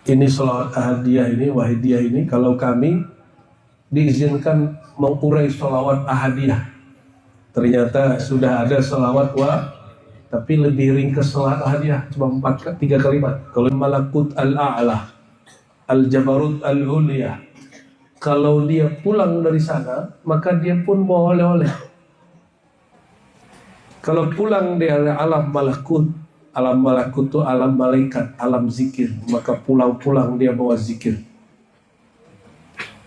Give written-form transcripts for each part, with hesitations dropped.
ini sholawat ahadiyah ini, wahidiyah ini, kalau kami diizinkan mengurai sholawat ahadiyah, ternyata sudah ada sholawat tapi lebih ringkas sholawat ahadiyah, cuma 3 kalimat. Kalau malakut al-a'la, al-jabarut al-uliyah, kalau dia pulang dari sana, maka dia pun bawa oleh-oleh. Kalau pulang dari alam malakut itu alam malaikat, alam zikir, maka pulang-pulang dia bawa zikir.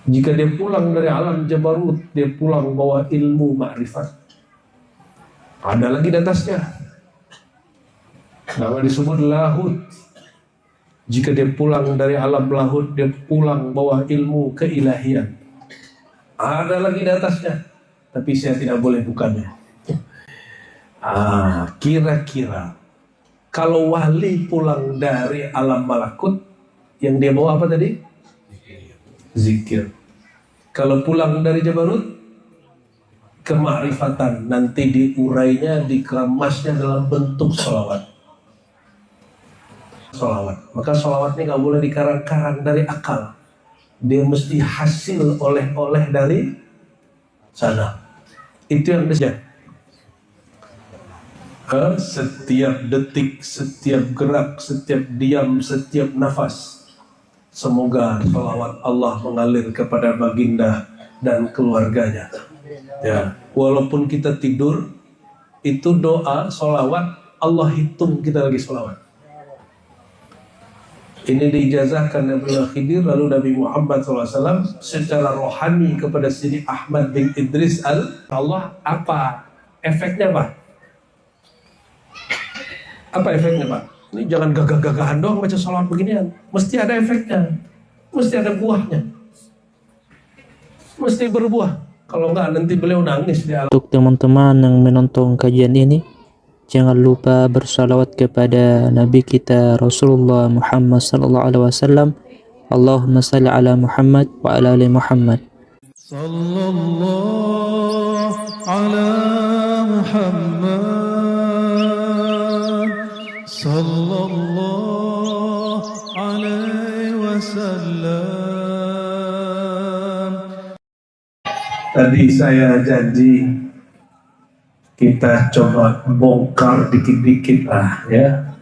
Jika dia pulang dari alam jabarut, dia pulang bawa ilmu ma'rifat. Ada lagi di atasnya, nama disebut lahut. Jika dia pulang dari alam lahut, dia pulang bawa ilmu keilahian. Ada lagi di atasnya, tapi saya tidak boleh bukannya. Kira-kira kalau wali pulang dari alam malakut, yang dia bawa apa tadi? Zikir. Kalau pulang dari jabarut, kemakrifatan, nanti diurainya, dikemasnya dalam bentuk sholawat. Maka sholawat ini gak boleh dikarang-karang dari akal, dia mesti hasil oleh-oleh dari sana. Itu yang disebut setiap detik, setiap gerak, setiap diam, setiap nafas. Semoga sholawat Allah mengalir kepada baginda dan keluarganya. Ya, walaupun kita tidur, itu doa, sholawat, Allah hitung kita lagi sholawat. Ini diijazahkan Nabi Khidir, lalu Nabi Muhammad SAW secara rohani kepada Sidi Ahmad bin Idris Allah. Apa efeknya, Pak? Apa efeknya, Pak? Ini jangan gagah-gagahan doang baca sholawat beginian. Mesti ada efeknya, mesti ada buahnya, mesti berbuah. Kalau enggak nanti beliau nangis di alam. Untuk teman-teman yang menonton kajian ini, jangan lupa bersalawat kepada Nabi kita Rasulullah Muhammad SAW. Allahumma salli ala Muhammad wa ala ali Muhammad. Sallallahu ala Muhammad, sallallahu alaihi wasallam. Tadi saya janji kita coba bongkar dikit-dikit lah ya.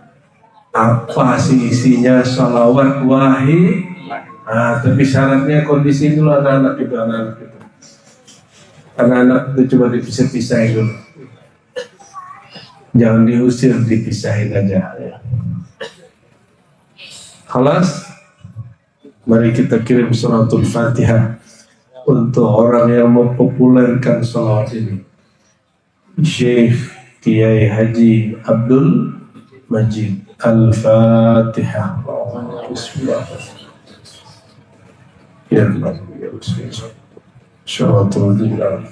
Apa sih isinya sholawat wahid? Tapi syaratnya kondisi dulu anak-anak juga, anak-anak itu coba dipisah-pisahin dulu. Jangan diusir, dipisahin aja ya. Khalas, mari kita kirim suratul Fatihah untuk orang yang mempopulerkan sholawat ini, Syekh Kiai Haji Abdul Majid. Al-Fatihah. Bismillahirrahmanirrahim. Ya Allah, ya Bismillah. Syaratul Dinah.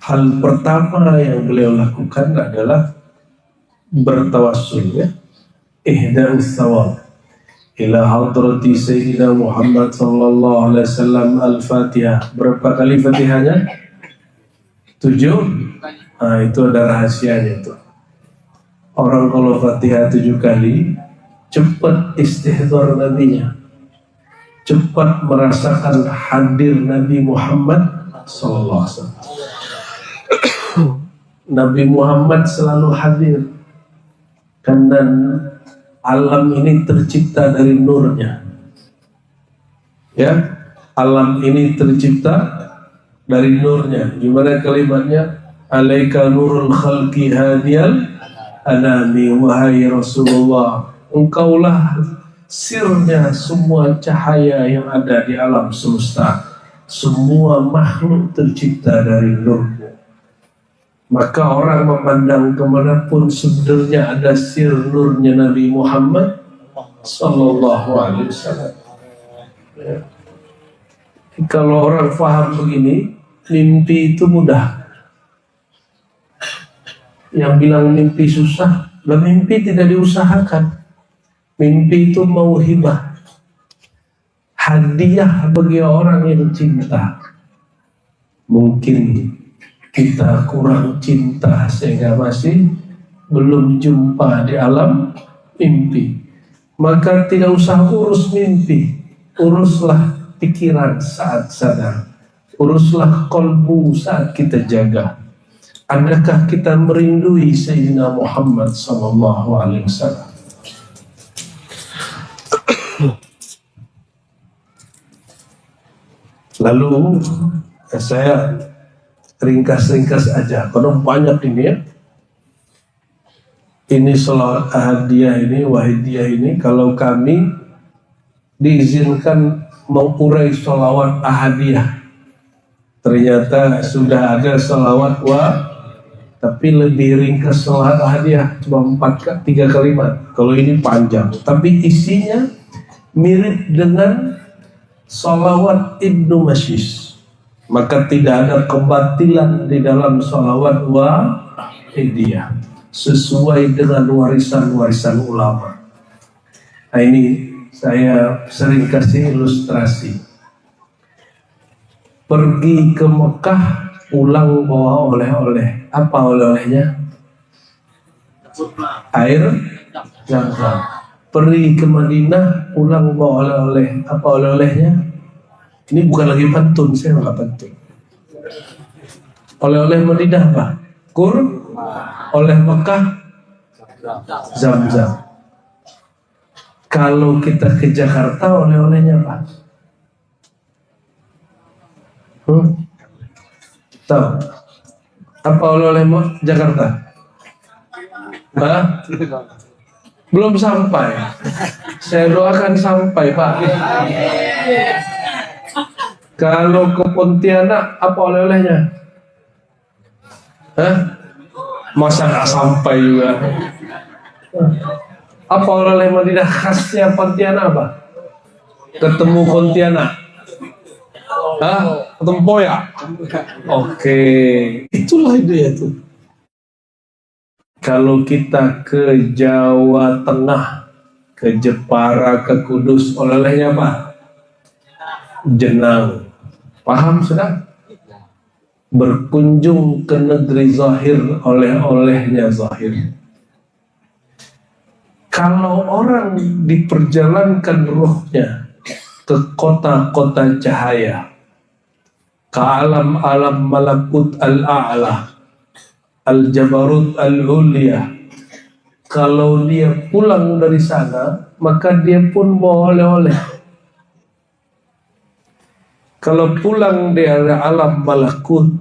Hal pertama yang beliau lakukan adalah bertawassul ya. Ihda'us thawab ila hadrati Sayyidina Muhammad sallallahu alaihi wasallam. Al-Fatihah. Berapa kali Fatihahnya? 7. Itu ada rahasianya itu. Orang kalau Fatihah 7 kali, cepat istihdhar nabinya, cepat merasakan hadir Nabi Muhammad sallallahu alaihi wasallam. Nabi Muhammad selalu hadir karena alam ini tercipta dari nurnya. Ya, alam ini tercipta dari nurnya. Gimana kalimatnya? Alaika nurul khalqi hadiyal anami, wahai Rasulullah, engkaulah sirnya semua cahaya yang ada di alam semesta. Semua makhluk tercipta dari nurnya. Maka orang memandang kemanapun sebenarnya ada sir nurnya Nabi Muhammad sallallahu alaihi wasallam. Ya. Kalau orang faham begini, mimpi itu mudah. Yang bilang mimpi susah, mimpi tidak diusahakan. Mimpi itu mauhibah, hadiah bagi orang yang cinta. Mungkin kita kurang cinta sehingga masih belum jumpa di alam mimpi. Maka tidak usah urus mimpi, uruslah pikiran saat sadar, uruslah kolbu saat kita jaga. Adakah kita merindui Sayyidina Muhammad sallallahu alaihi wasallam? Lalu saya ringkas-ringkas aja, karena banyak ini ya. Ini selawat ahadiyah ini, wahidiyah ini, kalau kami diizinkan mengurai selawat ahadiyah, ternyata sudah ada selawat tapi lebih ringkas selawat ahadiyah, cuma 3 kalimat. Kalau ini panjang, tapi isinya mirip dengan selawat Ibnu Masyis. Maka tidak ada kebatilan di dalam selawat wahidiyah, sesuai dengan warisan-warisan ulama. Nah, ini saya sering kasih ilustrasi. Pergi ke Mekah, pulang bawa oleh-oleh. Apa oleh-olehnya? Air Zam-Zam. Pergi ke Madinah, pulang bawa oleh-oleh. Apa oleh-olehnya? Ini bukan lagi pantun, saya nggak pantun. Oleh-oleh Madinah apa? Oleh Mekah, Zam-Zam. Kalau kita ke Jakarta, oleh-olehnya apa? Tahu? Apa oleh-oleh Jakarta? Belum sampai. Saya doakan sampai, Pak. Kalau ke Pontianak, apa oleh-olehnya? Masa nggak sampai juga? Apa oleh-oleh Madinah khasnya Pontianak apa? Ketemu Pontianak. Tempoyak. Oke, itulah ide itu. Kalau kita ke Jawa Tengah, ke Jepara, ke Kudus, oleh-olehnya apa? Jenang. Paham sudah? Berkunjung ke negeri zahir, oleh-olehnya zahir. Kalau orang diperjalankan ruhnya ke kota-kota cahaya, ke alam-alam malakut al-a'la, al-jabarut al-ulya, kalau dia pulang dari sana, maka dia pun bawa oleh-oleh. Kalau pulang dari alam malakut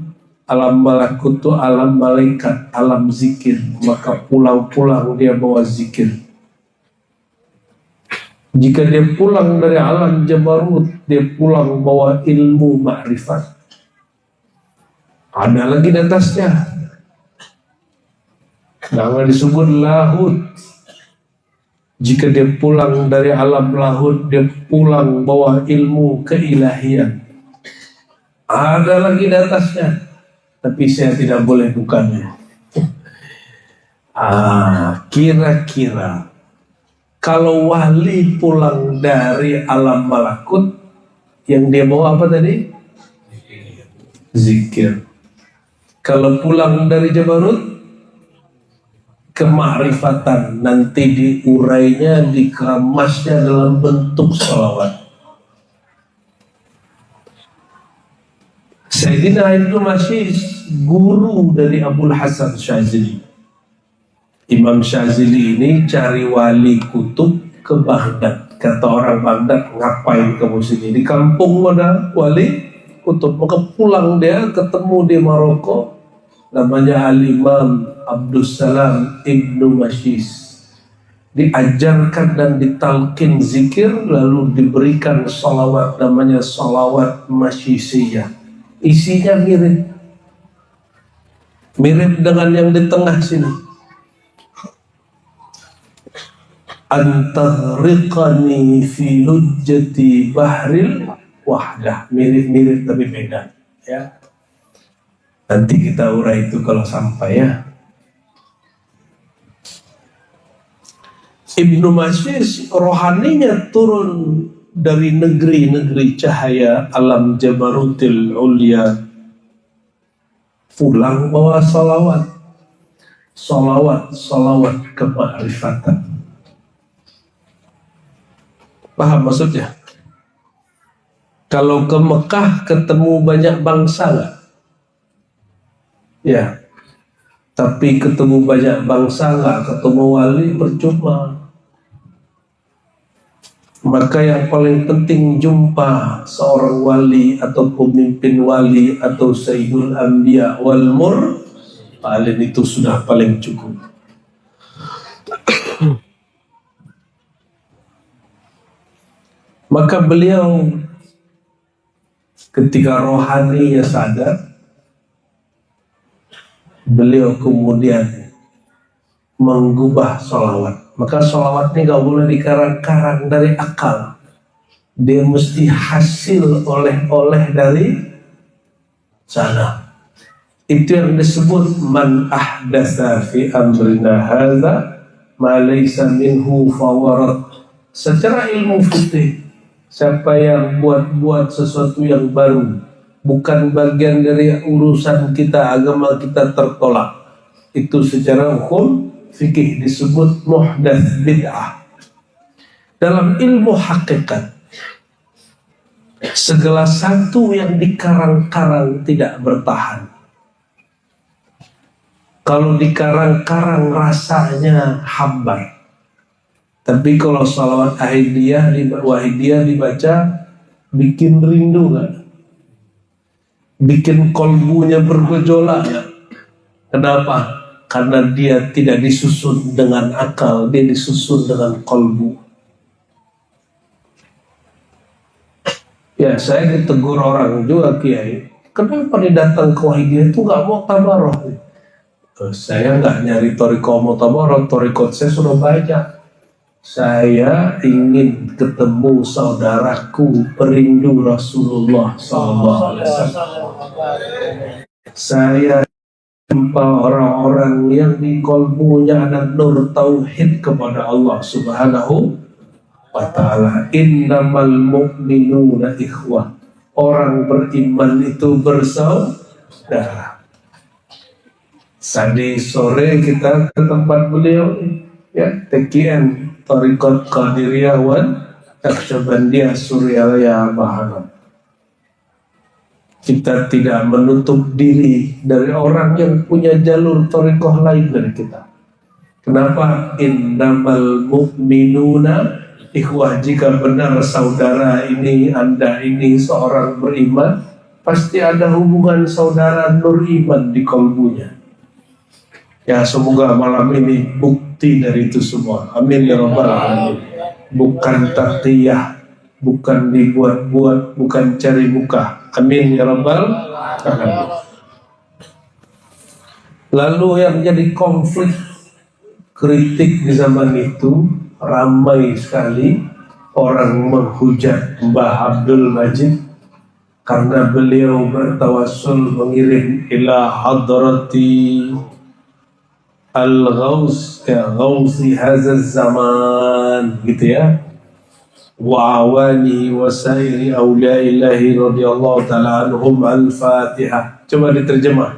itu alam malaikat, alam zikir, maka pulang-pulang dia bawa zikir. Jika dia pulang dari alam jabarut, dia pulang bawa ilmu ma'rifat. Ada lagi di atasnya, nama disebut lahut. Jika dia pulang dari alam lahut, dia pulang bawa ilmu keilahian. Ada lagi di atasnya, tapi saya tidak boleh bukanya. Kira-kira kalau wali pulang dari alam malakut, yang dia bawa apa tadi? Zikir. Kalau pulang dari jabarut, kemakrifatan, nanti diurainya, dikemasnya dalam bentuk salawat. Sayyidina Ibnu Masyis, guru dari Abul Hasan Syazili. Imam Syazili ini cari wali kutub ke Baghdad. Kata orang Baghdad, ngapain kamu sini? Di kampung ada wali kutub. Maka pulang dia, ketemu di Maroko, namanya Al-Imam Abdussalam Ibnu Masyis. Diajarkan dan ditalkin zikir, lalu diberikan salawat, namanya salawat Masyisiyah. Isinya mirip dengan yang di tengah sini. Antahriqani fi lujjati bahril wahdah. Mirip-mirip tapi beda, ya. Nanti kita urai itu kalau sampai, ya. Ibnu Masyis rohaninya turun dari negeri-negeri cahaya alam jabarutil ulya, pulang bawa salawat, salawat kemakrifatan. Paham maksudnya? Kalau ke Mekah ketemu banyak bangsa nggak? Ya, tapi ketemu banyak bangsa nggak ketemu wali percuma. Maka yang paling penting jumpa seorang wali atau pemimpin wali atau Sayyidul Anbiya wal Mursalin, itu sudah paling cukup. Maka beliau ketika rohaninya sadar, beliau kemudian mengubah sholawat. Maka sholawat ini gak boleh dikarang-karang dari akal. Dia mesti hasil oleh-oleh dari sana. Itu yang disebut man ahdatsa fi amrina hadza ma laysa minhu fawarat. Secara ilmu fikih, siapa yang buat sesuatu yang baru, bukan bagian dari urusan kita, agama kita, tertolak. Itu secara hukum fikih disebut muhdats bid'ah. Dalam ilmu hakikat, segala satu yang dikarang-karang tidak bertahan. Kalau dikarang-karang rasanya hambar. Tapi kalau salawat wahidiyah dibaca, bikin rindu gak? Bikin kolbunya bergejolak gak? Kenapa? Karena dia tidak disusun dengan akal, dia disusun dengan kolbu. Ya, saya ditegur orang juga, Kiai, kenapa dia datang ke wahidiyah itu gak mau tabaroh? Saya gak nyari toriko mau tabaroh, torikot saya sudah banyak. Saya ingin ketemu saudaraku perindu Rasulullah SAW. Saya jumpa orang-orang yang di kolbunya ada nur tauhid kepada Allah Subhanahu wa ta'ala. Innamal mu'minuna ikhwah. Orang beriman itu bersaudara. Tadi sore kita ke tempat beliau, ya, TKN Tariqat Qadiriyah wan Naqsyabandiyah Suryalaya Bahanam. Kita tidak menutup diri dari orang yang punya jalur tariqah lain dari kita. Kenapa? Innamal mu'minuna ikhwah. Jika benar saudara ini, Anda ini seorang beriman, pasti ada hubungan saudara nur iman di kolbunya. Ya, semoga malam ini bukti dari itu semua. Amin ya rabbal alamin. Bukan taqiyah, bukan dibuat-buat, bukan cari muka. Amin ya rabbal alamin. Lalu yang jadi konflik kritik di zaman itu, ramai sekali orang menghujat Mbah Abdul Majid karena beliau bertawassul mengirim ila hadrati al-ghaus, ya, ghausi hazal zaman, gitu ya, wa awani wa sairi awliyaillahi radhiyallahu ta'ala anhum. Al-Fatihah. Coba diterjemah.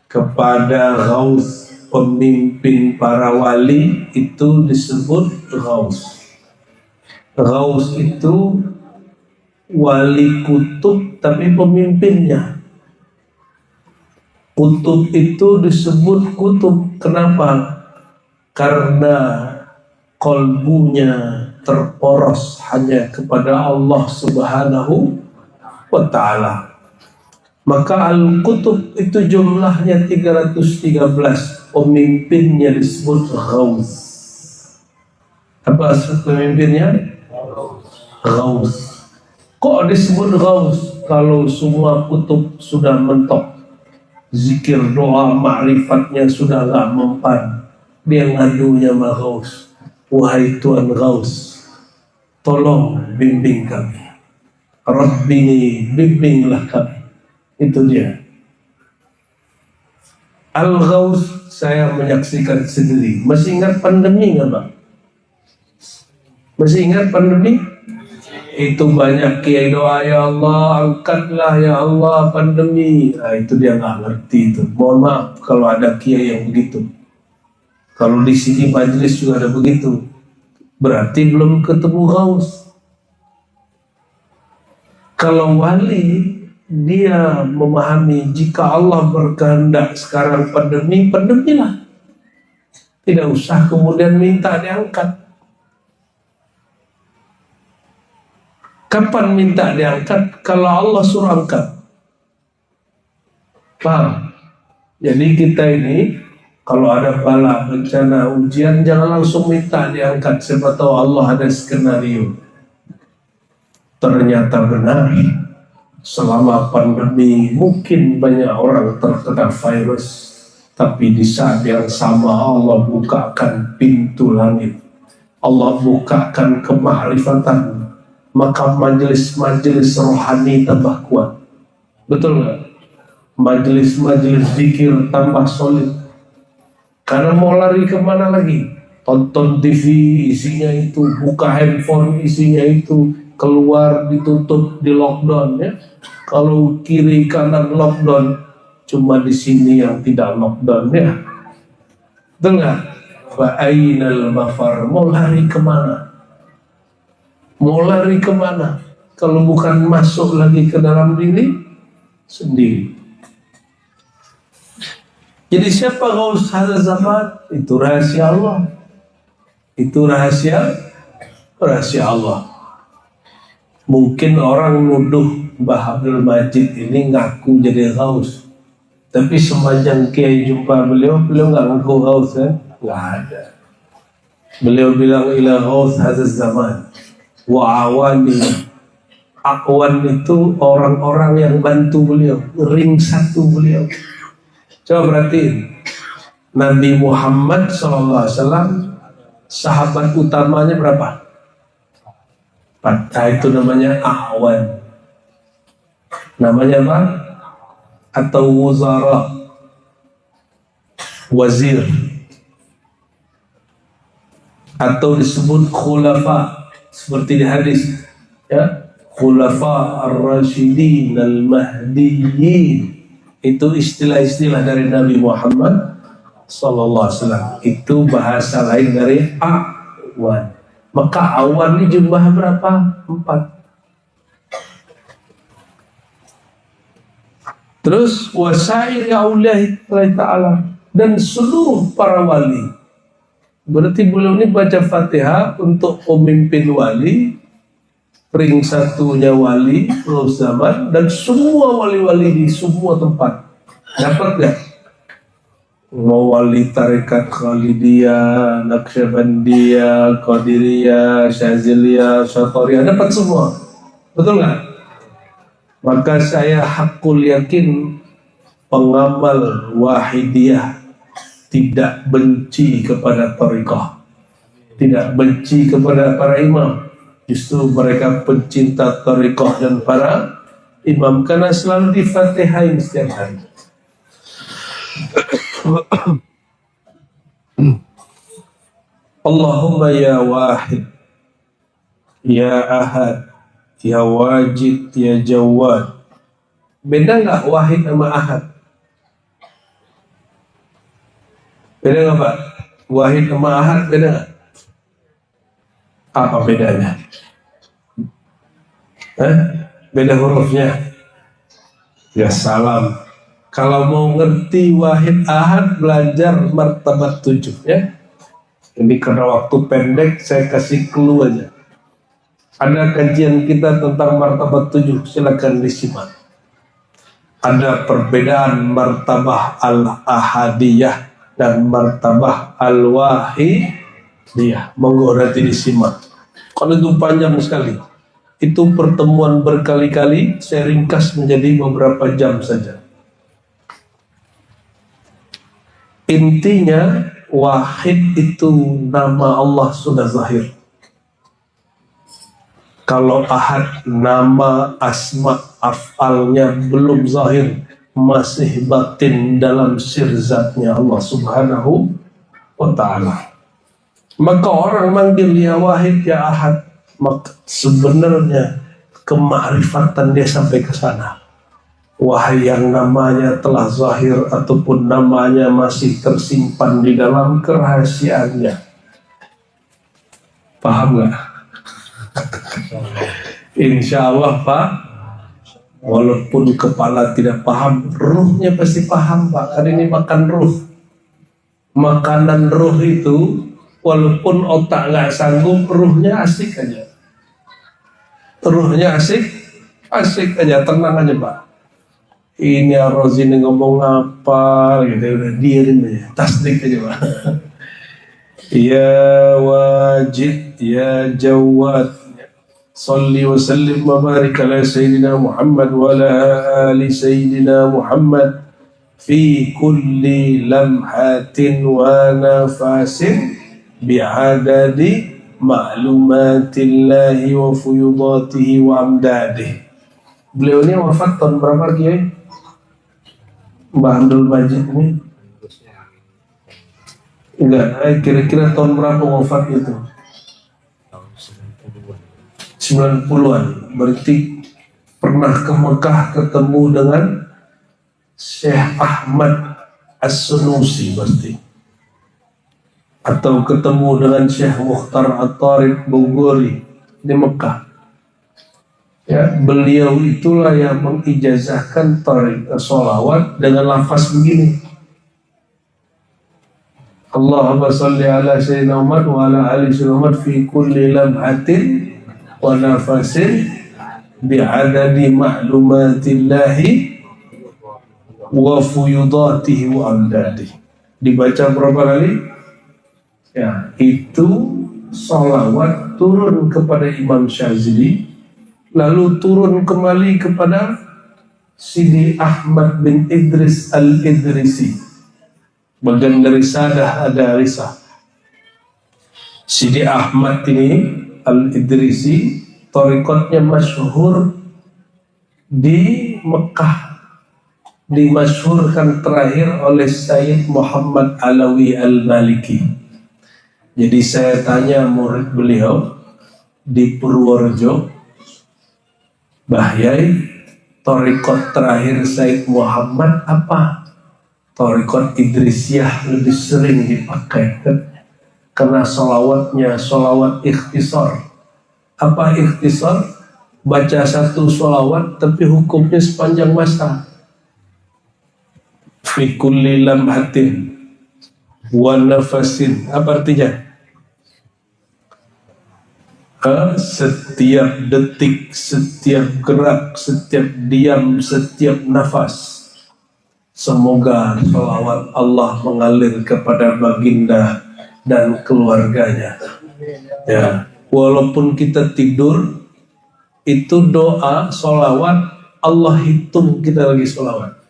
Kepada ghaus, pemimpin para wali itu disebut ghaus. Ghaus itu wali kutub tapi pemimpinnya. Kutub itu disebut kutub. Kenapa? Karena kolbunya terporos hanya kepada Allah Subhanahu wa ta'ala. Maka al-kutub itu jumlahnya 313. Pemimpinnya disebut ghaus. Apa pemimpinnya? Ghaus. Kok disebut ghaus? Kalau semua kutub sudah mentok, zikir, doa, ma'rifatnya sudah gak mempan, dia ngadunya sama Ghaus. Wahai Tuhan Ghaus, tolong bimbing kami. Rabbini, bimbinglah kami. Itu dia. Al-Ghaus saya menyaksikan sendiri. Masih ingat pandemi nggak, Pak? Masih ingat pandemi? Itu banyak kiai doa, ya Allah angkatlah ya Allah pandemi. Nah, itu dia nggak ngerti itu. Mohon maaf kalau ada kiai yang begitu. Kalau di sini majelis juga ada begitu. Berarti belum ketemu Ghaus. Kalau wali, dia memahami jika Allah berkehendak sekarang pandemi, pandemilah. Tidak usah kemudian minta diangkat. Kapan minta diangkat? Kalau Allah suruh angkat. Paham? Jadi kita ini, kalau ada bala, bencana, ujian, jangan langsung minta diangkat. Siapa tahu Allah ada skenario. Ternyata benar, selama pandemi mungkin banyak orang terkena virus, tapi di saat yang sama Allah bukakan pintu langit, Allah bukakan kemakrifatan, maka majelis-majelis rohani tambah kuat. Betul nggak? Majelis-majelis zikir tambah solid. Karena mau lari kemana lagi? Tonton TV isinya itu, buka handphone isinya itu, keluar ditutup, di lockdown ya. Kalau kiri kanan lockdown, cuma di sini yang tidak lockdown ya. Betul nggak? Fa'ainal mafar, mau lari kemana? Mau lari kemana? Kalau bukan masuk lagi ke dalam diri sendiri. Jadi siapa Ghaus hadza zaman? Itu rahasia Allah. Itu rahasia Allah. Mungkin orang nuduh Mbah Abdul Majid ini ngaku jadi Ghaus. Tapi sepanjang Kiai jumpa beliau nggak ngaku Ghaus kan? Nggak ada. Beliau bilang ila Ghaus hadza zaman wa awani. Akwan itu orang-orang yang bantu beliau, ring satu beliau. Coba perhatiin, Nabi Muhammad SAW sahabat utamanya berapa? 4. Nah, itu namanya Awan. Namanya apa? Atau wuzara, wazir, atau disebut khulafa seperti di hadis ya, khulafa ar-rasyidin al-mahdiyyin. Itu istilah-istilah dari Nabi Muhammad SAW. Itu bahasa lain dari Awan. Maka Awan ini jumlah berapa? 4. Terus wasairi auliyahi ta'ala, dan seluruh para wali. Berarti beliau ini baca Fatihah untuk pemimpin wali, ring satunya wali terus zaman, dan semua wali-wali di semua tempat. Dapat gak? Mau wali tarekat Khalidiyah, Naqsyabandiyah, Qadiriyah, Syaziliyah, Syatoriyah, dapat semua. Betul gak? Maka saya hakul yakin pengamal Wahidiyah tidak benci kepada tariqah, tidak benci kepada para imam. Justru mereka pencinta tariqah dan para imam, karena selalu difatihain setiap hari. Allahumma ya wahid, ya ahad, ya wajid, ya jawad. Beda nggak wahid sama ahad? Beda nggak Pak? Wahid sama ahad beda nggak? Apa bedanya? Beda hurufnya. Ya salam. Kalau mau ngerti wahid ahad, belajar martabat 7 ya. Ini karena waktu pendek saya kasih clue aja. Ada kajian kita tentang martabat 7, silakan disimak. Ada perbedaan martabah al-ahadiyah dan martabah al-wahidiyah. Monggo nanti disimak. Kalau itu panjang sekali. Itu pertemuan berkali-kali, saya ringkas menjadi beberapa jam saja. Intinya, wahid itu nama Allah sudah zahir. Kalau ahad, nama asma af'alnya belum zahir, masih batin dalam sirzatnya Allah subhanahu wa ta'ala. Maka orang manggil ya wahid, ya ahad, maka sebenarnya kemakrifatan dia sampai ke sana. Wahai yang namanya telah zahir ataupun namanya masih tersimpan di dalam kerahasiaannya. Paham nggak? Insya Allah Pak. Walaupun kepala tidak paham, ruhnya pasti paham Pak. Karena ini makan ruh. Makanan ruh itu, walaupun otak nggak sanggup, ruhnya asik aja. Ruhnya asik aja, tenang aja Pak. Ini Ar-Razi ngomong apa gitu, udah dierin aja, tasdik aja Pak. Ya wajid, ya jawad, salli wa sallim wa barik ala Sayyidina Muhammad wa ala ali Sayyidina Muhammad fi kulli lamhatin wa nafasin bi'adadi ma'lumatillahi wa fuyudatihi wa amdadihi. Beliau ini wafat tahun berapa Kiai? Mbah Abdul Majid ini? Enggak, kira-kira tahun berapa wafat itu? 90-an. Berarti pernah ke Mekah ketemu dengan Syekh Ahmad As-Sunusi berarti. Atau ketemu dengan Syekh Mukhtar At-Tariq Bogori di Mekah. Ya, beliau itulah yang mengijazahkan sholawat dengan lafaz begini. Allahumma salli ala Sayyidina Muhammad wa ala ali Sayyidina Muhammad fi kulli lamhatin wa nafasin bi'adadi ma'lumatillahi wa fuyudatihi wa amdadihi. Dibaca berapa kali? Ya, itu sholawat turun kepada Imam Syazili, lalu turun kembali kepada Sidi Ahmad bin Idris Al-Idrisi, bagian dari Sadah Ad-Darisah. Sidi Ahmad ini Al-Idrisi, thariqatnya masyhur di Mekah, dimasyhurkan terakhir oleh Sayyid Muhammad Alawi Al-Maliki. Jadi saya tanya murid beliau di Purworejo, Mbah Yai, thariqat terakhir Sayyid Muhammad apa? Thariqat Idrisiyah lebih sering dipakai karena sholawatnya sholawat ikhtisar. Apa ikhtisar? Baca satu sholawat tapi hukumnya sepanjang masa. Fi kulli lamhatin wa nafasin. Apa artinya? Setiap detik, setiap gerak, setiap diam, setiap nafas, semoga sholawat Allah mengalir kepada baginda dan keluarganya. Ya, walaupun kita tidur, itu doa, sholawat, Allah hitung kita lagi sholawat.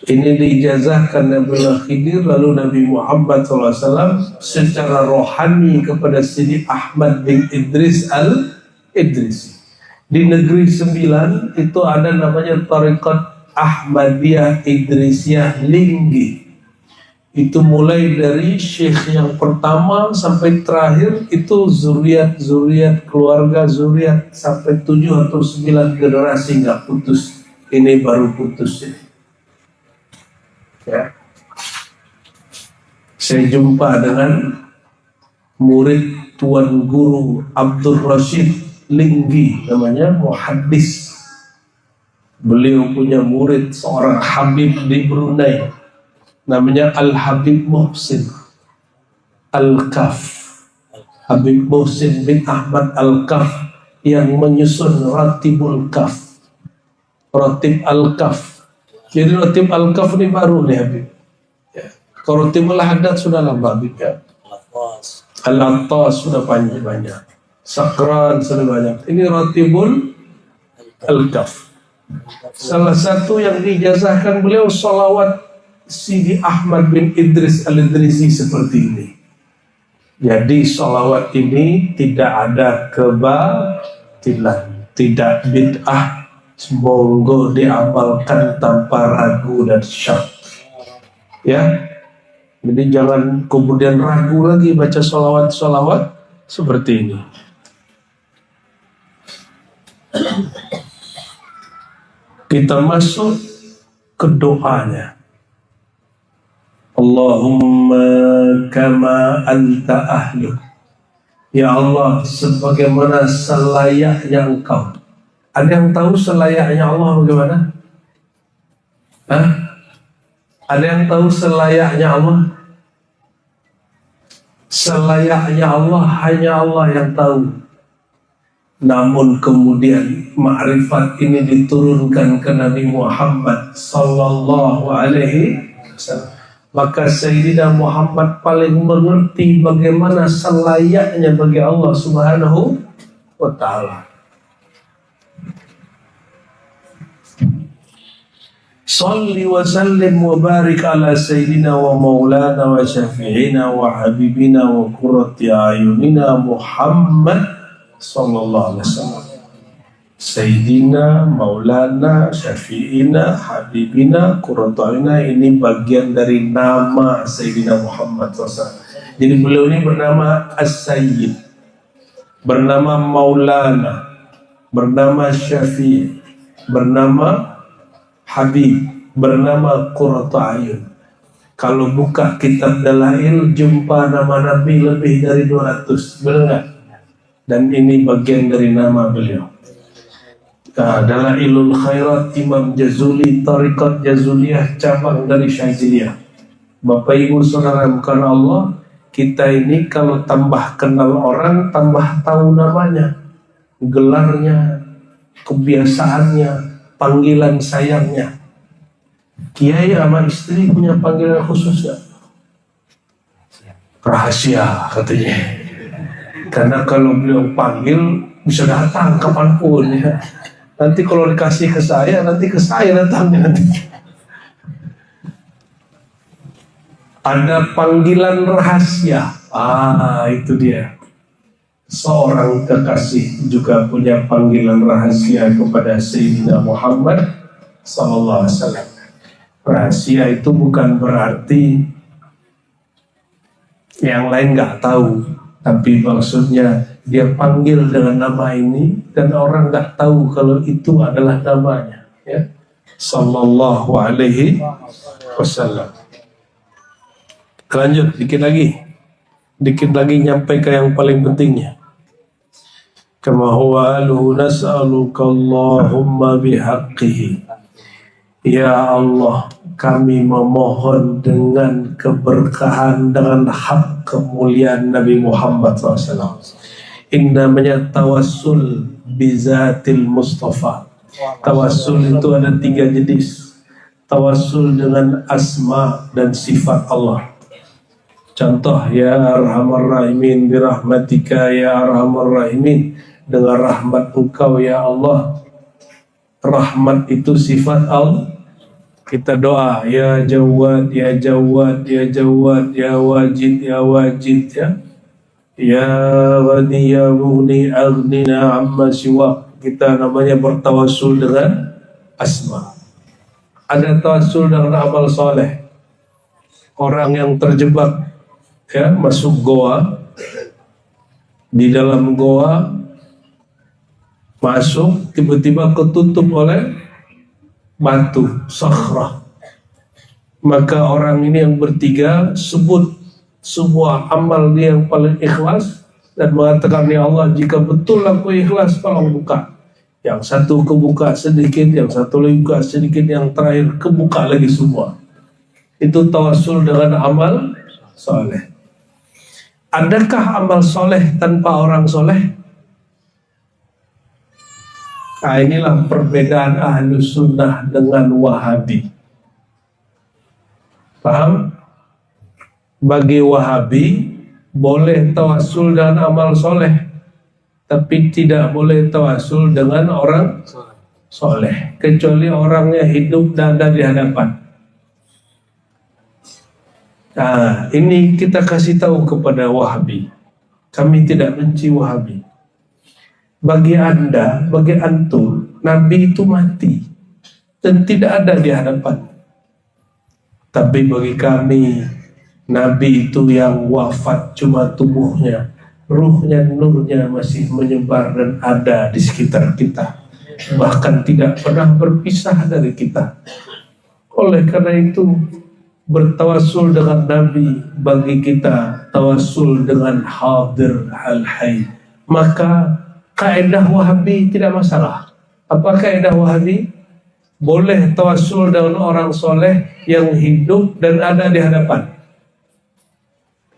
Ini diijazahkan Nabi Khidir, lalu Nabi Muhammad SAW secara rohani kepada Sidi Ahmad bin Idris Al-Idrisi. Di Negeri Sembilan itu ada namanya Thariqat Ahmadiyah Idrisiyah Linggi. Itu mulai dari syekh yang pertama sampai terakhir itu zuriat keluarga zuriat sampai 7 atau 9 generasi nggak putus. Ini baru putus ini. Ya. Saya jumpa dengan murid Tuan Guru Abdul Rashid Linggi, namanya muhaddis. Beliau punya murid seorang Habib di Brunei, namanya Al-Habib Muhsin Al-Kaf. Habib Muhsin bin Ahmad Al-Kaf yang menyusun Ratibul Kaf, Ratib Al-Kaf. Jadi Ratib Al-Kaf ini baru nih Habib. Ya. Kalau Ratib Al-Haddad sudah lama Habib ya. Al-Attas sudah banyak. Sakran sudah banyak. Ini Ratibul Al-Kaf. Salah satu yang diijazahkan beliau salawat Sidi Ahmad bin Idris Al-Idrisi seperti ini. Jadi salawat ini tidak ada kebatilan, tidak bid'ah. Monggo diamalkan tanpa ragu dan syak. Ya, jadi jangan kemudian ragu lagi baca sholawat seperti ini. Kita masuk ke doanya. Allahumma kama anta ahlu. Ya Allah, sebagaimana selayaknya Engkau. Ada yang tahu selayaknya Allah bagaimana? Hah? Ada yang tahu selayaknya Allah? Selayaknya Allah hanya Allah yang tahu. Namun kemudian ma'rifat ini diturunkan ke Nabi Muhammad sallallahu alaihi wasallam. Maka Sayyidina Muhammad paling mengerti bagaimana selayaknya bagi Allah Subhanahu wa ta'ala. Salli wa sallim wa barik ala Sayyidina wa maulana wa syafi'ina wa habibina wa qurrati ayunina Muhammad sallallahu alaihi wasallam. Sayyidina, Maulana, Syafi'ina, Habibina, Qurrata'ina, ini bagian dari nama Sayyidina Muhammad SAW. Jadi beliau ini bernama As-Sayyid, bernama Maulana, bernama Syafi', bernama Habib, bernama Qurrata'ayun. Kalau buka kitab Dalail, jumpa nama Nabi lebih dari 200, benar? Dan ini bagian dari nama beliau. Dalailul Khairat Imam Jazuli, Tariqat Jazuliyah, cabang dari Syaziliyah. Bapak Ibu Saudara, bukan Allah, kita ini kalau tambah kenal orang, tambah tahu namanya, gelarnya, kebiasaannya, panggilan sayangnya. Kiai sama istri punya panggilan khusus gak? Rahasia katanya. Karena kalau beliau panggil bisa datang kapanpun ya. Nanti kalau dikasih ke saya, nanti ke saya datangnya nanti. Ada panggilan rahasia. Itu dia. Seorang kekasih juga punya panggilan rahasia kepada Sayyidina Muhammad sallallahu alaihi wasallam. Rahasia itu bukan berarti yang lain nggak tahu, tapi maksudnya dia panggil dengan nama ini dan orang nggak tahu kalau itu adalah namanya, ya. Sallallahu alaihi wasallam. Lanjut dikit lagi nyampai ke yang paling pentingnya. Kama huwa aluhu nas'aluka Allahumma bihaqqihi. Ya Allah, kami memohon dengan keberkahan, dengan hak kemuliaan Nabi Muhammad SAW. Ini namanya tawassul bizatil Mustafa. Tawassul itu ada 3 jenis. Tawassul dengan asma dan sifat Allah. Contoh, ya Arhamar Rahimin birahmatika ya Arhamar Rahimin, dengan rahmat Engkau ya Allah. Rahmat itu sifat Allah. Kita doa, ya Jawad, ya Jawad, ya Jawad, ya Wajid, ya Wajid, ya. Ya Ghani, ya Mughni, aghnina amma siwa. Kita namanya bertawassul dengan asma. Ada tawassul dengan amal soleh. Orang yang terjebak, ya, masuk goa, di dalam goa, masuk, tiba-tiba ketutup oleh batu, sakhrah. Maka orang ini yang bertiga sebut semua amal dia yang paling ikhlas dan mengatakan, ya Allah, jika betul aku ikhlas, tolong buka. Yang satu kebuka sedikit, yang satu lagi buka sedikit, yang terakhir kebuka lagi semua. Itu tawassul dengan amal soleh. Adakah amal soleh tanpa orang soleh? Nah, inilah perbedaan Ahlus Sunnah dengan Wahabi. Paham? Bagi Wahabi boleh tawassul dengan amal soleh, tapi tidak boleh tawassul dengan orang soleh, kecuali orangnya hidup dan ada di hadapan. Nah, ini kita kasih tahu kepada Wahabi. Kami tidak benci Wahabi. Bagi Anda, bagi antum, Nabi itu mati dan tidak ada di hadapan. Tapi bagi kami, Nabi itu yang wafat cuma tubuhnya, ruhnya, nurnya masih menyebar dan ada di sekitar kita, bahkan tidak pernah berpisah dari kita. Oleh karena itu, bertawasul dengan Nabi bagi kita tawasul dengan hadir al-hayy. Maka kaidah Wahabi tidak masalah. Apa kaidah Wahabi? Boleh tawasul dengan orang soleh yang hidup dan ada di hadapan.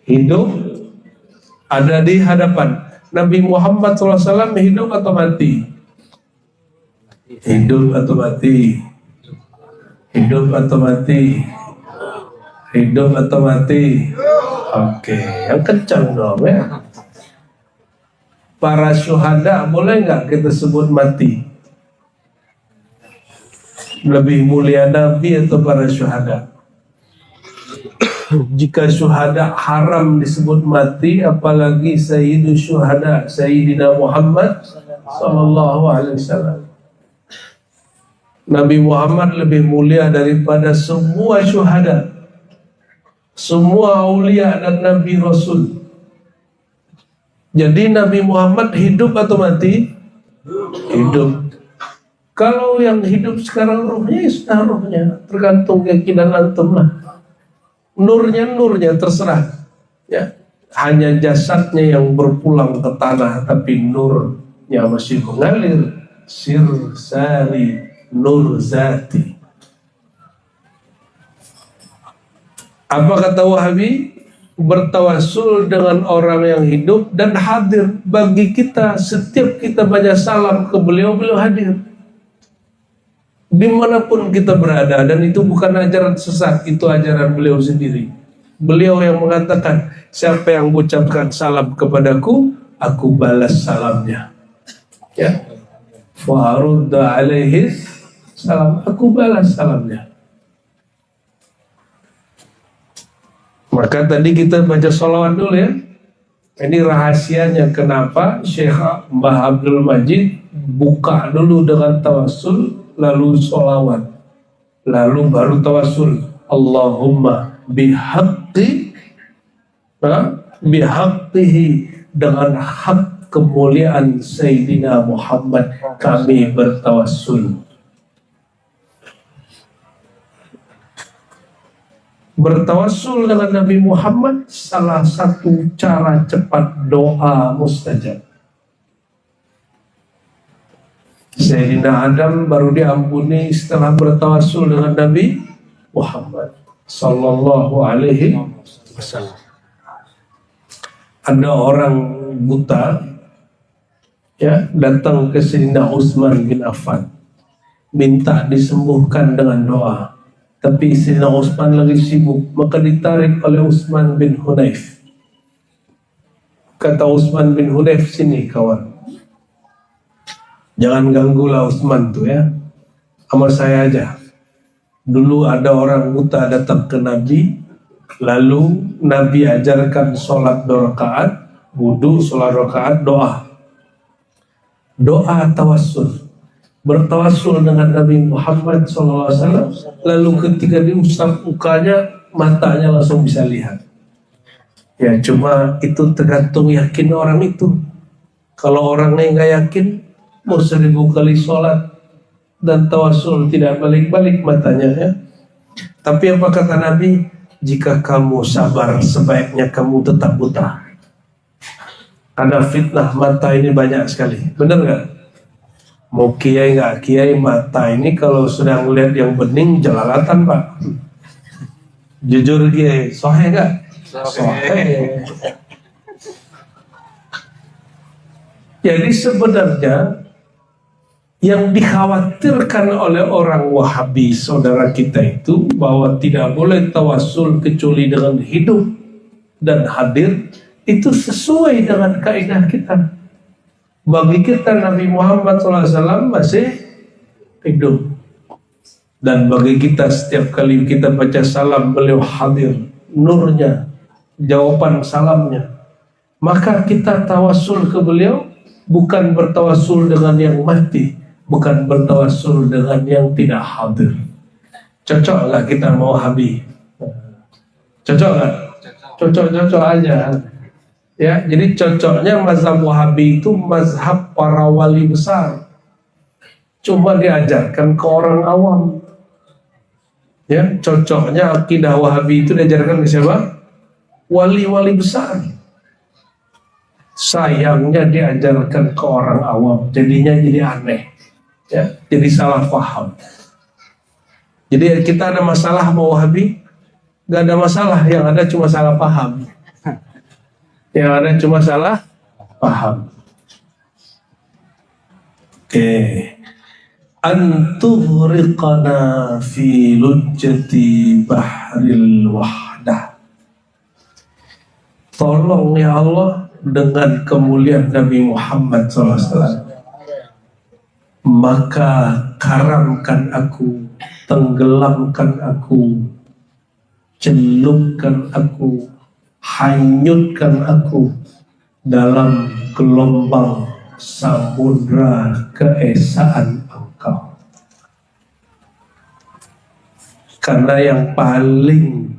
Hidup ada di hadapan. Nabi Muhammad SAW hidup atau mati? Hidup atau mati? Hidup atau mati? Hidup atau mati? Oke, yang kencang dong ya. Para syuhada boleh nggak kita sebut mati? Lebih mulia Nabi atau para syuhada? Jika syuhada haram disebut mati, apalagi Sayyidu Syuhada Sayyidina Muhammad sallallahu alaihi wasallam. Nabi Muhammad lebih mulia daripada semua syuhada, semua aulia dan Nabi Rasul. Jadi Nabi Muhammad hidup atau mati? Hidup. Kalau yang hidup sekarang ruhnya, ya sudah ruhnya, tergantung keyakinan antum lah. Nurnya terserah. Ya, hanya jasadnya yang berpulang ke tanah, tapi nurnya masih mengalir. Sir sari nur zati. Apa kata Wahabi? Bertawasul dengan orang yang hidup dan hadir bagi kita. Setiap kita baca salam ke beliau, beliau hadir dimanapun kita berada. Dan itu bukan ajaran sesat, itu ajaran beliau sendiri. Beliau yang mengatakan, siapa yang mengucapkan salam kepadaku, aku balas salamnya. Ya, fa'arudda alaihi salam, aku balas salamnya. Maka tadi kita baca sholawat dulu ya. Ini rahasianya kenapa Syekh Mbah Abdul Majid buka dulu dengan tawasul, lalu sholawat, lalu baru tawasul. Allahumma bihaqqihi, dengan hak kemuliaan Sayyidina Muhammad kami bertawasul. Bertawasul dengan Nabi Muhammad salah satu cara cepat doa mustajab. Sayyidina Adam baru diampuni setelah bertawasul dengan Nabi Muhammad sallallahu alaihi wasallam. Ada orang buta ya datang ke Sayyidina Utsman bin Affan minta disembuhkan dengan doa. Tapi Sayyidina Utsman lagi sibuk, maka ditarik oleh Utsman bin Hunayf. Kata Utsman bin Hunayf, sini kawan, jangan ganggulah Utsman tuh ya, sama saya aja. Dulu ada orang buta datang ke Nabi, lalu Nabi ajarkan sholat 2 rakaat, wudu, sholat 2 rakaat, doa tawassul. Bertawasul dengan Nabi Muhammad SAW, lalu ketika diusap mukanya, matanya langsung bisa lihat. Ya cuma itu tergantung yakin orang itu. Kalau orangnya nggak yakin, mau 1000 kali sholat dan tawasul tidak balik-balik matanya ya. Tapi apa kata Nabi? Jika kamu sabar, sebaiknya kamu tetap buta. Karena fitnah mata ini banyak sekali. Benar nggak? Mau kiai nggak kiai, mata ini kalau sudah melihat yang bening jelalatan pak. Jujur kiai, sohe nggak? Sohe. Jadi sebenarnya yang dikhawatirkan oleh orang Wahabi saudara kita itu bahwa tidak boleh tawasul kecuali dengan hidup dan hadir, itu sesuai dengan kaidah kita. Bagi kita Nabi Muhammad SAW masih hidup, dan bagi kita setiap kali kita baca salam beliau hadir, nurnya, jawaban salamnya. Maka kita tawasul ke beliau, bukan bertawasul dengan yang mati, bukan bertawasul dengan yang tidak hadir. Cocok nggak kita mau Habib? Cocok nggak? Cocok aja. Ya, jadi cocoknya mazhab Wahabi itu mazhab para wali besar. Cuma diajarkan ke orang awam. Ya, cocoknya akidah Wahabi itu diajarkan ke siapa? Wali-wali besar. Sayangnya diajarkan ke orang awam, jadinya jadi aneh. Ya, jadi salah paham. Jadi kita ada masalah sama Wahabi, gak ada masalah, yang ada cuma salah paham. Yang ada cuma salah paham. Oke. Antughriqana fi lujjati bahril wahdah. Tolong ya Allah dengan kemuliaan Nabi Muhammad SAW. Maka karamkan aku, tenggelamkan aku, celupkan aku, hanyutkan aku dalam gelombang samudra keesaan Engkau. Karena yang paling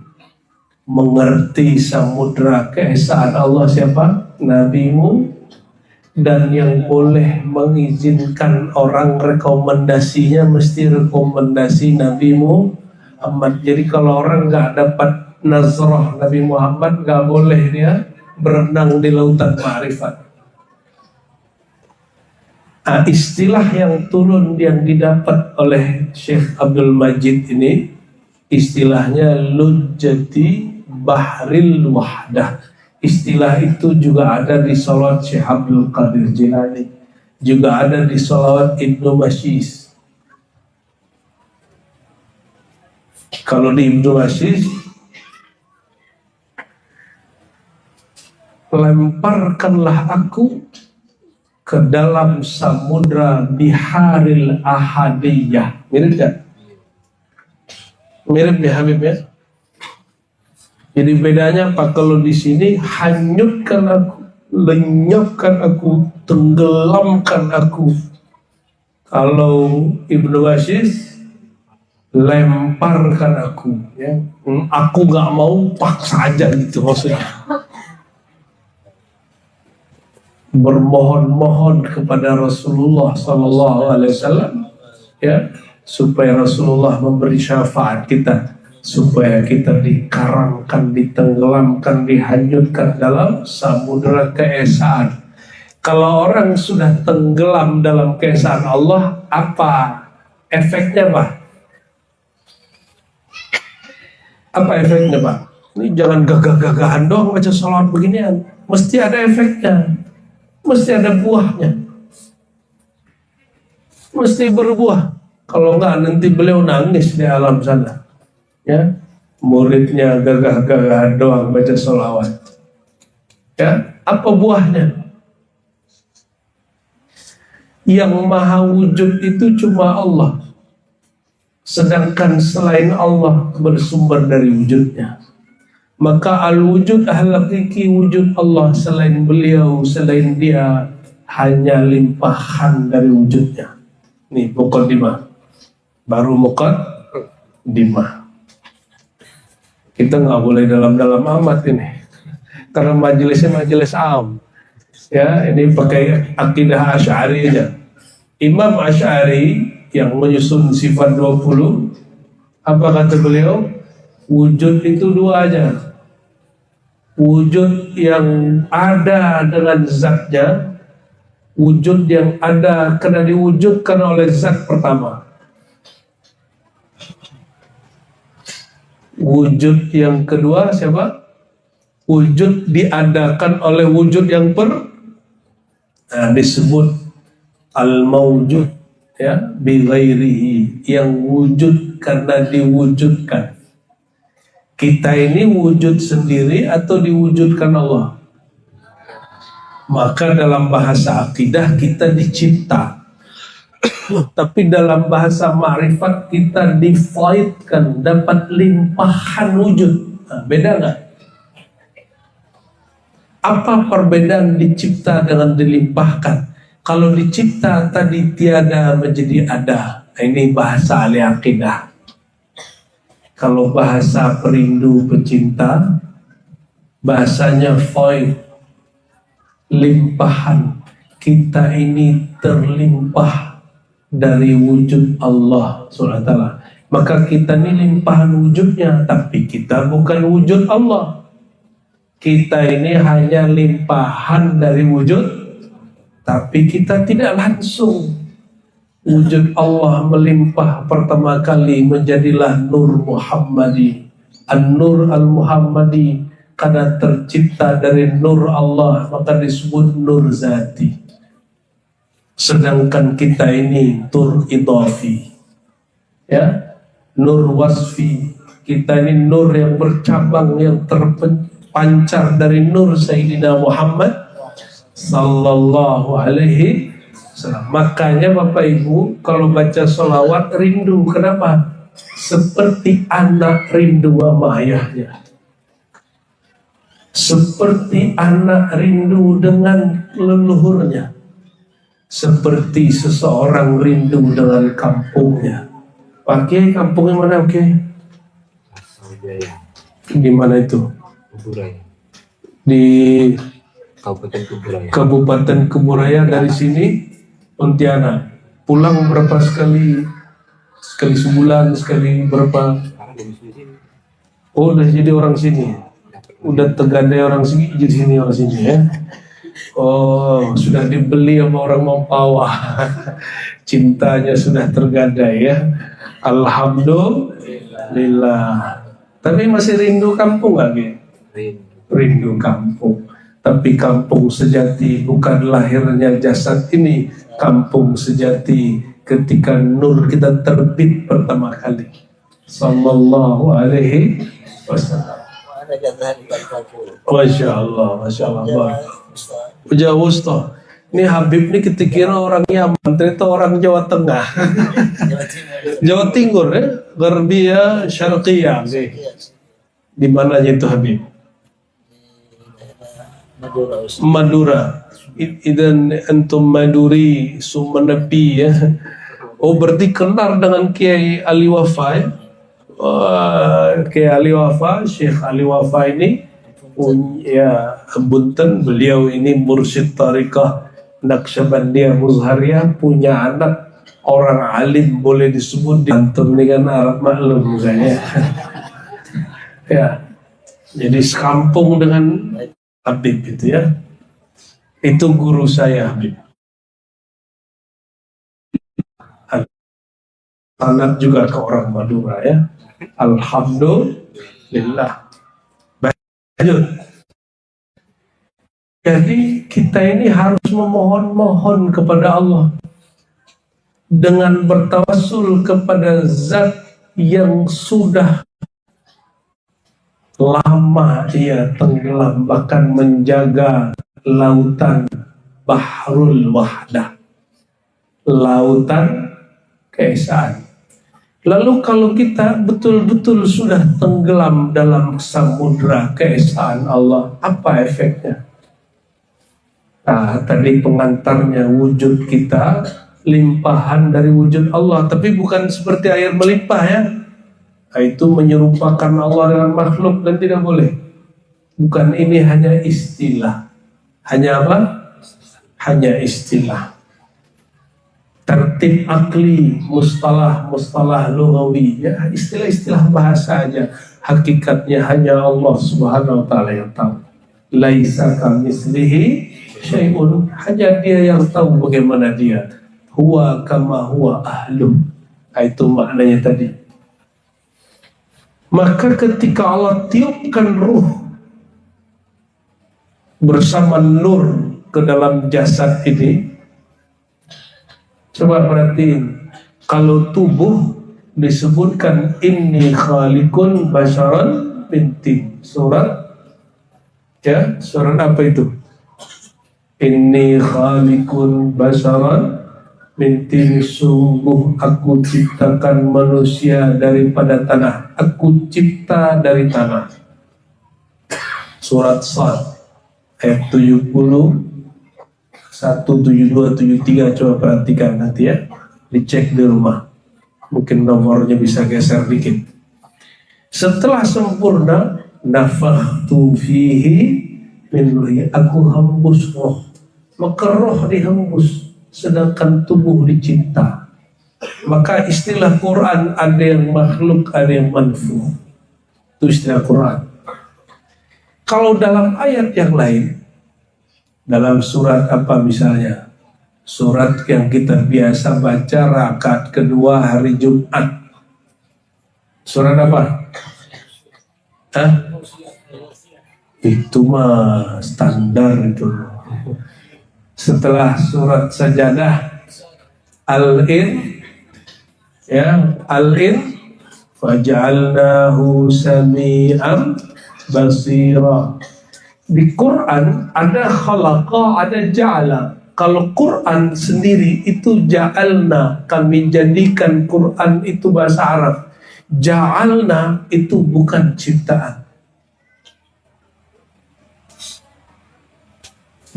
mengerti samudra keesaan Allah siapa? Nabimu. Dan yang boleh mengizinkan orang rekomendasinya mesti rekomendasi Nabimu Muhammad. Jadi kalau orang nggak dapat nazrah Nabi Muhammad, gak boleh dia berenang di lautan ma'rifat. Istilah yang turun yang didapat oleh Syekh Abdul Majid ini, istilahnya lujjati bahril wahdah. Istilah itu juga ada di salawat Syekh Abdul Qadir Jilani, juga ada di salawat Ibnu Mashis. Kalau di Ibnu Mashis, lemparkanlah aku ke dalam samudra biharil ahadiyah. Mirip gak? Mirip ya Habib ya? Jadi bedanya apa? Kalau di sini hanyutkan aku, lenyapkan aku, tenggelamkan aku. Kalau Ibnu Aziz, lemparkan aku. Ya. Aku nggak mau, paksa aja gitu maksudnya. Bermohon-mohon kepada Rasulullah SAW, ya, supaya Rasulullah memberi syafaat kita, supaya kita dikaramkan, ditenggelamkan, dihanyutkan dalam samudera keesaan. Kalau orang sudah tenggelam dalam keesaan Allah, apa efeknya Pak? Apa efeknya Pak? Ini jangan gagah-gagahan doang baca salawat beginian, mesti ada efeknya, mesti ada buahnya, mesti berbuah. Kalau enggak nanti beliau nangis di alam sana. Ya, muridnya gagah-gagah doang baca sholawat. Ya, apa buahnya? Yang maha wujud itu cuma Allah. Sedangkan selain Allah bersumber dari wujudnya. Maka al-wujud al-hakiki wujud Allah, selain beliau, selain dia, hanya limpahan dari wujudnya. Nih muqaddimah. Baru muqaddimah. Kita nggak boleh dalam-dalam amat ini, karena majelisnya majelis am. Ya, ini pakai akidah Asy'ari aja. Imam Asy'ari yang menyusun sifat 20, apa kata beliau? Wujud itu dua aja. Wujud yang ada dengan zatnya, wujud yang ada karena diwujudkan oleh zat pertama. Wujud yang kedua siapa? Wujud diadakan oleh wujud yang disebut al-mawjud, ya, bi ghairihi, yang wujud karena diwujudkan. Kita ini wujud sendiri atau diwujudkan Allah? Maka dalam bahasa akidah kita dicipta. Tapi dalam bahasa ma'rifat kita difaidkan, dapat limpahan wujud. Nah, beda nggak? Apa perbedaan dicipta dengan dilimpahkan? Kalau dicipta tadi tiada menjadi ada. Nah, ini bahasa ahli akidah. Kalau bahasa perindu pecinta, bahasanya faid. limpahan. Kita ini terlimpah dari wujud Allah SWT. Maka kita ini limpahan wujudnya, tapi kita bukan wujud Allah. Kita ini hanya limpahan dari wujud, tapi kita tidak langsung. Wujud Allah melimpah pertama kali menjadilah Nur Muhammadi, An-Nur Al-Muhammadi, karena tercipta dari Nur Allah maka disebut Nur Zati. Sedangkan kita ini Nur Idafi, ya, Nur Wasfi. Kita ini Nur yang bercabang, yang terpancar dari Nur Sayyidina Muhammad Sallallahu Alaihi Wasallam. Makanya Bapak Ibu kalau baca sholawat rindu. Kenapa? Seperti anak rindu sama ayahnya, seperti anak rindu dengan leluhurnya, seperti seseorang rindu dengan kampungnya. Pakai kampungnya mana? Oke, di mana itu? Kuburaya. Di Kabupaten Kuburaya. Kabupaten Kuburaya. Dari sini Pontianak. Pulang berapa sekali? Sekali sebulan, sekali berapa? Sekarang domisili sini. Oh, udah jadi orang sini. Udah tergadai orang sini, jadi sini orang sini ya. Oh, sudah dibeli sama orang Mempawah. Cintanya sudah tergadai ya. Alhamdulillah. Tapi masih rindu kampung lagi. Rindu kampung. Tapi kampung sejati bukan lahirnya jasad ini. Kampung sejati ketika nur kita terbit pertama kali. Sallallahu alaihi wasallam. Masya Allah, Masya Allah. Jauh Ustaz. Ini Habib ini ketikira orang Yaman, ternyata orang Jawa Tengah. Jawa Timur ya, Garbia, Syarqiyah. Di mananya itu Habib? Madura. Idan antum Maduri, Sumenepi ya. Oh berarti kenal dengan Kiai Ali Wafa ya? Kiai Ali Wafa, Syekh Ali Wafa ini punya Bunten, beliau ini mursyid tarikah Naqsyabandiyah Muzhariyah, punya anak orang alim, boleh disebut di antum ini kan Arab maklum misalnya. Ya, jadi sekampung dengan Habib itu ya. Itu guru saya Habib. Anak juga ke orang Madura ya. Alhamdulillah. Lanjut. Jadi kita ini harus memohon-mohon kepada Allah dengan bertawassul kepada zat yang sudah lama ia tenggelam, bahkan menjaga lautan Bahrul Wahdah, lautan keesaan. Lalu kalau kita betul-betul sudah tenggelam dalam samudra keesaan Allah, apa efeknya? Nah, tadi pengantarnya wujud kita limpahan dari wujud Allah, tapi bukan seperti air melimpah ya. Nah, itu menyerupakan Allah dengan makhluk dan tidak boleh. Bukan, ini hanya istilah. Hanya apa? Hanya istilah. Tertib akli, mustalah lughawi, ya istilah-istilah bahasa aja. Hakikatnya hanya Allah Subhanahu wa taala yang tahu. Laisa kamitslihi syai'un, hanya Dia yang tahu bagaimana Dia. Huwa kama huwa ahlu. Itu maknanya tadi. Maka ketika Allah tiupkan ruh bersama nur ke dalam jasad ini, coba perhatiin, kalau tubuh disebutkan inni khaliqun basharan min tin. Surat apa itu? Inni khaliqun basharan min tin, sungguh aku ciptakan manusia daripada tanah. Aku cipta dari tanah. Surat Sad ayat 70, 172, 73, coba perhatikan nanti ya, dicek di rumah, mungkin nomornya bisa geser dikit. Setelah sempurna, nafakhtu fihi min ruhi, aku hembus roh. Maka roh dihembus, sedangkan tubuh dicipta. Maka istilah Quran ada yang makhluk, ada yang manfuh. Itu istilah Quran. Kalau dalam ayat yang lain, dalam surat apa misalnya, surat yang kita biasa baca rakaat kedua hari Jumat, surat apa? Hah? Itu mah standar itu. Setelah surat sajadah Al-In, ya, Al-In, faja'alnahu sami'an basira. Di Quran ada khalaqa, ada ja'ala. Kalau Quran sendiri itu ja'alna, kami jadikan Quran itu bahasa Arab. Ja'alna itu bukan ciptaan.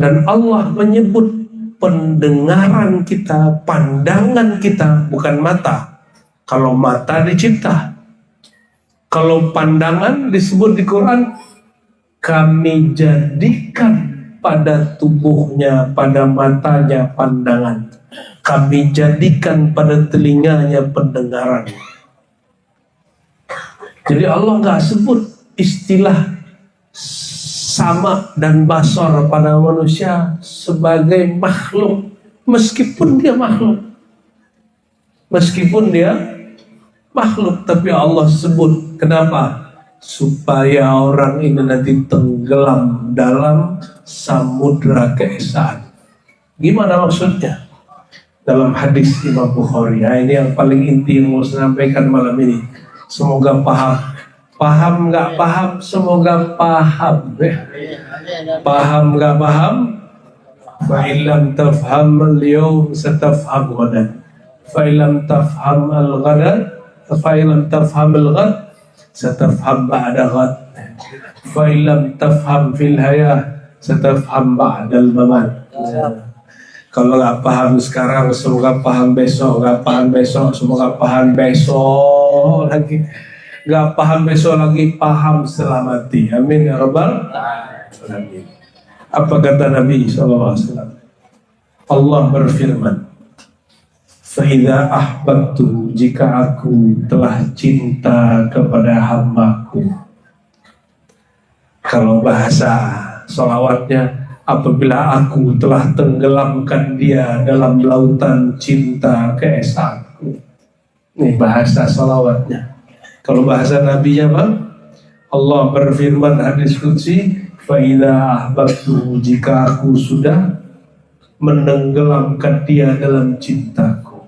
Dan Allah menyebut pendengaran kita, pandangan kita, bukan mata. Kalau mata dicipta. Kalau pandangan disebut di Quran, kami jadikan pada tubuhnya, pada matanya pandangan. Kami jadikan pada telinganya pendengaran. Jadi Allah nggak sebut istilah sama dan basar pada manusia sebagai makhluk, meskipun dia makhluk. Meskipun dia makhluk, tapi Allah sebut. Kenapa? Supaya orang ini nanti tenggelam dalam samudra keesaan. Gimana maksudnya? Dalam hadis Imam Bukhari, nah ini yang paling inti yang mau saya sampaikan malam ini. Semoga paham. Paham nggak paham? Semoga paham. Paham nggak paham? Fa'ilam tafham al-yawm satafham ghadan. Fa'ilam tafham al-ghadan, fa'ilam tafham al-ghad satafham ba'da ghad. Fa'ilam tafham fil hayah satafham ba'da al-mamat. Kalau nggak paham sekarang, semoga paham besok. Nggak paham besok, semoga paham besok lagi. Gak paham besok lagi, paham selamati. Amin ya rabbal alamin. Apa kata Nabi SAW? Allah berfirman, "Fa'idha ahbabtu, jika aku telah cinta kepada hambaku." Kalau bahasa salawatnya, apabila aku telah tenggelamkan dia dalam lautan cinta keesaanku. Ini bahasa salawatnya. Kalau bahasa Nabi-nya apa? Allah berfirman hadis qudsi, "Fa-idza ahbabtu, jika aku sudah menenggelamkan dia dalam cintaku."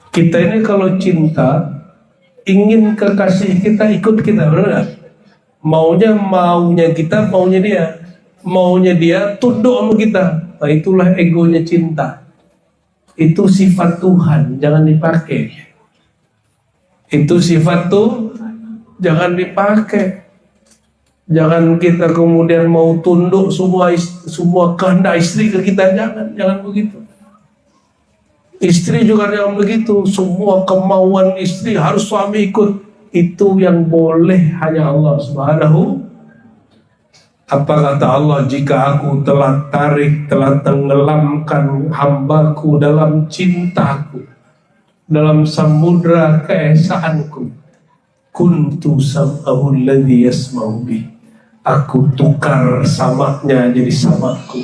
Kita ini kalau cinta, ingin kekasih kita ikut kita, benar nggak? Maunya kita, maunya dia. Maunya dia tunduk sama kita. Nah, itulah egonya cinta. Itu sifat Tuhan, jangan dipakai. Itu sifat tuh jangan dipakai. Jangan kita kemudian mau tunduk semua kehendak istri ke kita, jangan begitu. Istri juga jangan begitu. Semua kemauan istri harus suami ikut. Itu yang boleh hanya Allah Subhanahu. Apa kata Allah? Jika aku telah tenggelamkan hambaku dalam cintaku, dalam samudra keesaanku, kuntu sam'ahu alladhi yasma'u bih. Aku tukar samaknya jadi samakku.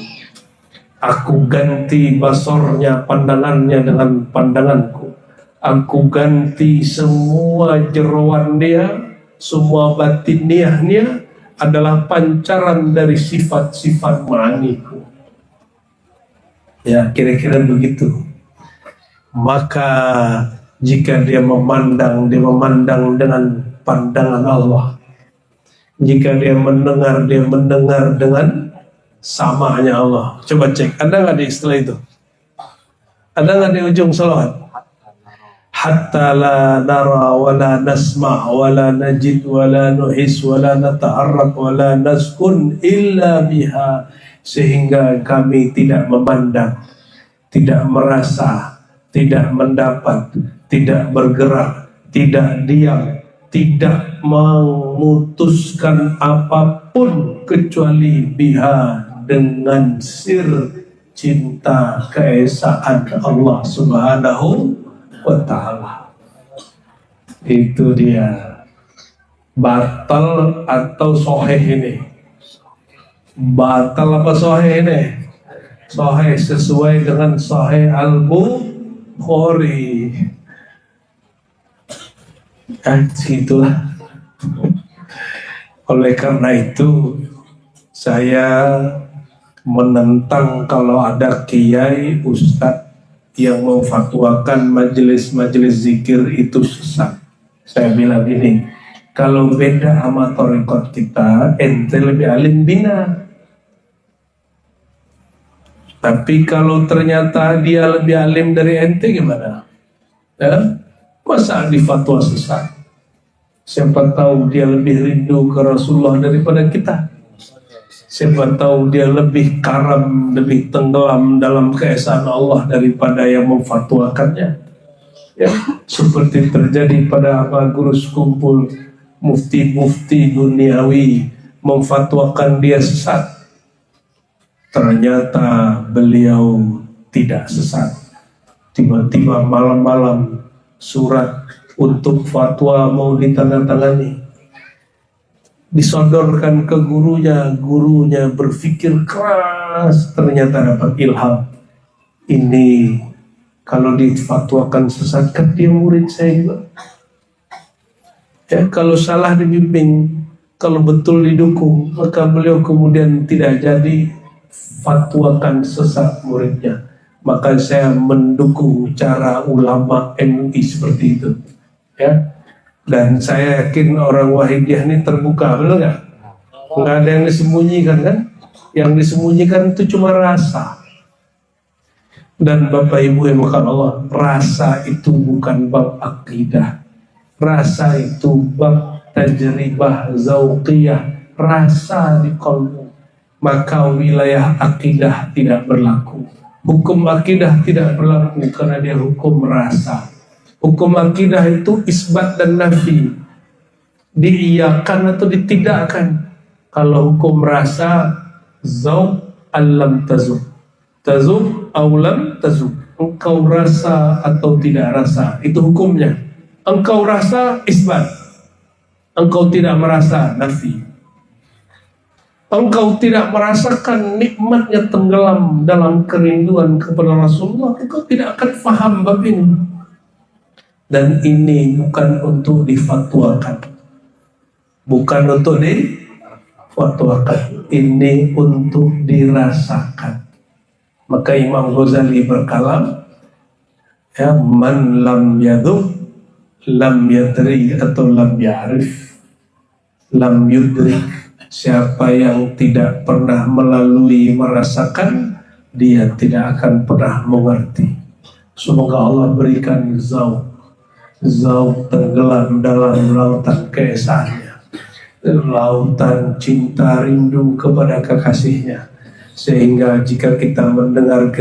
Aku ganti basornya, pandangannya dengan pandanganku. Aku ganti semua jeroan dia, semua batin dia adalah pancaran dari sifat-sifat ma'aniku. Ya, kira-kira begitu. Maka jika dia memandang dengan pandangan Allah. Jika dia mendengar dengan samanya Allah. Coba cek, ada nggak di istilah itu? Ada nggak di ujung salawat? Hatta la nara wa la nasma' wa la najid wa la nuhis wa la nata'arraf wa la naskun illa biha. Sehingga kami tidak memandang, tidak merasa, tidak mendapat, tidak bergerak, tidak diam, tidak memutuskan apapun kecuali biha, dengan sir cinta keesaan Allah Subhanahu wa ta'ala. Itu dia. Batal atau soheh ini? Batal apa soheh ini? Soheh sesuai dengan Sahih Al-Bukhari. Segitulah. Oleh karena itu saya menentang kalau ada kiai ustadz yang memfatwakan majelis-majelis zikir itu sesat. Saya bilang gini, kalau beda sama tarekat kita, ente lebih alim bina. Tapi kalau ternyata dia lebih alim dari ente gimana? Ya? Masa difatwa sesat? Siapa tahu dia lebih rindu ke Rasulullah daripada kita. Siapa tahu dia lebih karam, lebih tenggelam dalam keesaan Allah daripada yang memfatwakannya. Ya, seperti terjadi pada apa guru sekumpul mufti-mufti duniawi memfatwakan dia sesat. Ternyata beliau tidak sesat. Tiba-tiba malam-malam surat untuk fatwa mau ditandatangani, disodorkan ke gurunya. Gurunya berpikir keras, ternyata dapat ilham. Ini kalau difatwakan sesat, kan dia murid saya juga. Ya, kalau salah dibimbing, kalau betul didukung, maka beliau kemudian tidak jadi fatwakan sesat muridnya. Maka saya mendukung cara ulama MUI seperti itu, ya. Dan saya yakin orang Wahidiyah ini terbuka, benar nggak? Nggak ada yang disembunyikan kan? Yang disembunyikan itu cuma rasa. Dan Bapak Ibu yang bukan Allah, rasa itu bukan bab akidah. Rasa itu bab tajribah zauqiyah, rasa di qalbu. Maka wilayah akidah tidak berlaku. Hukum akidah tidak berlaku karena dia hukum rasa. Hukum akidah itu isbat dan nafi, diiyakan atau ditidakkan. Kalau hukum rasa, zauq alam tazuk, tazuk aulam tazuk. Engkau rasa atau tidak rasa, itu hukumnya. Engkau rasa isbat, engkau tidak merasa nafi. Engkau tidak merasakan nikmatnya tenggelam dalam kerinduan kepada Rasulullah, engkau tidak akan faham bab ini. Dan ini bukan untuk difatwakan, bukan untuk difatwakan, ini untuk dirasakan. Maka Imam Ghazali berkalam, ya, man lam yadhuk lam yadri atau lam ya'rif lam yudrik. Siapa yang tidak pernah melalui merasakan, dia tidak akan pernah mengerti. Semoga Allah berikan zauq tenggelam dalam lautan keesaannya, lautan cinta rindu kepada kekasihnya, sehingga jika kita mendengar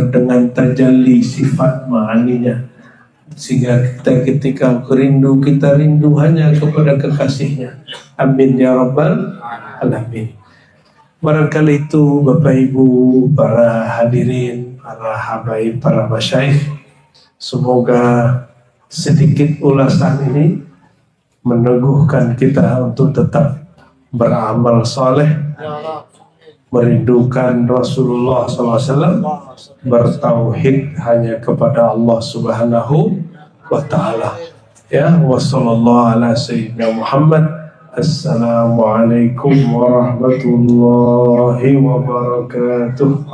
dengan tajalli sifat ma'aninya, sehingga kita ketika rindu, kita rindu hanya kepada kekasihnya. Amin ya rabbal alamin. Barangkali itu Bapak Ibu, para hadirin, para habaib, para masyayikh, semoga sedikit ulasan ini meneguhkan kita untuk tetap beramal soleh, merindukan Rasulullah SAW, bertauhid hanya kepada Allah Subhanahu wa ta'ala. Ya, wassallallahu ala sayyidina Muhammad. Assalamualaikum warahmatullahi wabarakatuh.